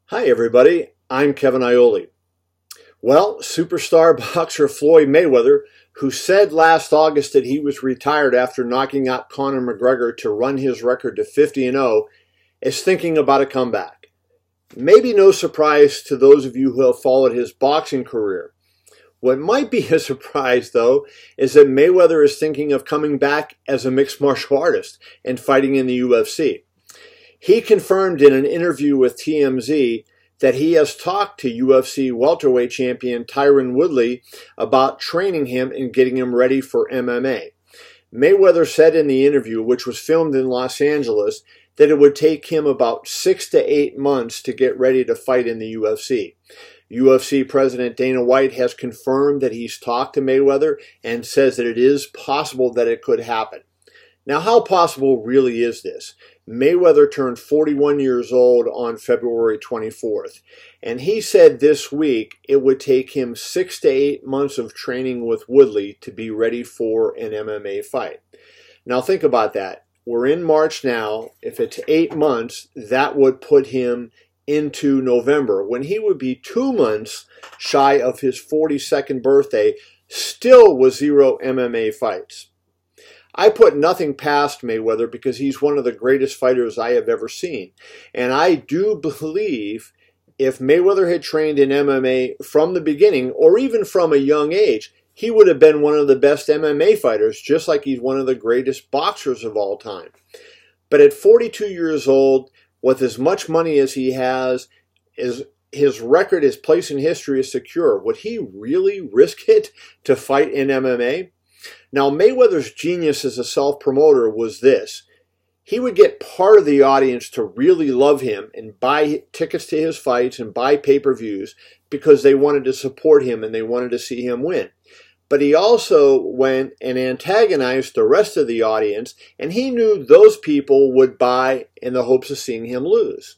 Hi everybody, I'm Kevin Iole. Well, superstar boxer Floyd Mayweather, who said last August that he was retired after knocking out Conor McGregor to run his record to 50-0, is thinking about a comeback. Maybe no surprise to those of you who have followed his boxing career. What might be a surprise, though, is that Mayweather is thinking of coming back as a mixed martial artist and fighting in the UFC. He confirmed in an interview with TMZ that he has talked to UFC welterweight champion Tyron Woodley about training him and getting him ready for MMA. Mayweather said in the interview, which was filmed in Los Angeles, that it would take him about 6 to 8 months to get ready to fight in the UFC. UFC President Dana White has confirmed that he's talked to Mayweather and says that it is possible that it could happen. Now, how possible really is this? Mayweather turned 41 years old on February 24th, and he said this week it would take him 6 to 8 months of training with Woodley to be ready for an MMA fight. Now, think about that. We're in March now. If it's 8 months, that would put him into November, when he would be 2 months shy of his 42nd birthday, still with 0 MMA fights. I put nothing past Mayweather because he's one of the greatest fighters I have ever seen. And I do believe if Mayweather had trained in MMA from the beginning, or even from a young age, he would have been one of the best MMA fighters, just like he's one of the greatest boxers of all time. But at 42 years old, with as much money as he has, his record, his place in history is secure. Would he really risk it to fight in MMA? Now, Mayweather's genius as a self-promoter was this. He would get part of the audience to really love him and buy tickets to his fights and buy pay-per-views because they wanted to support him and they wanted to see him win. But he also went and antagonized the rest of the audience, and he knew those people would buy in the hopes of seeing him lose.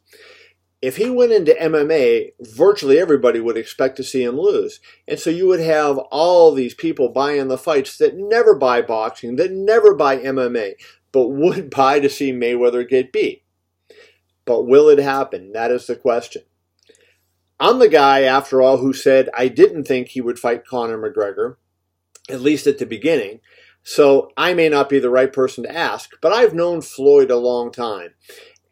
If he went into MMA, virtually everybody would expect to see him lose. And so you would have all these people buying the fights that never buy boxing, that never buy MMA, but would buy to see Mayweather get beat. But will it happen? That is the question. I'm the guy, after all, who said I didn't think he would fight Conor McGregor, at least at the beginning. So I may not be the right person to ask, but I've known Floyd a long time.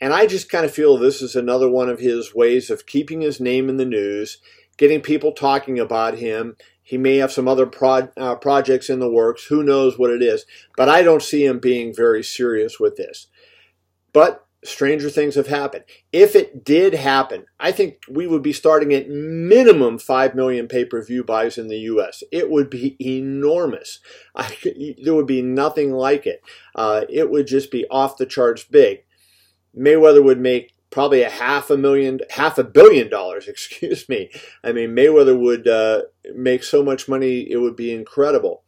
And I just kind of feel this is another one of his ways of keeping his name in the news, getting people talking about him. He may have some other projects in the works. Who knows what it is? But I don't see him being very serious with this. But stranger things have happened. If it did happen, I think we would be starting at minimum 5 million pay-per-view buys in the U.S. It would be enormous. There would be nothing like it. It would just be off the charts big. Mayweather would make probably $500 million, excuse me. I mean, Mayweather would make so much money, it would be incredible.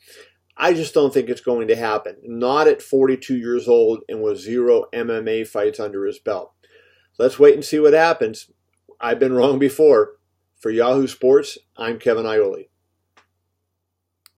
I just don't think it's going to happen. Not at 42 years old and with 0 MMA fights under his belt. Let's wait and see what happens. I've been wrong before. For Yahoo Sports, I'm Kevin Iole.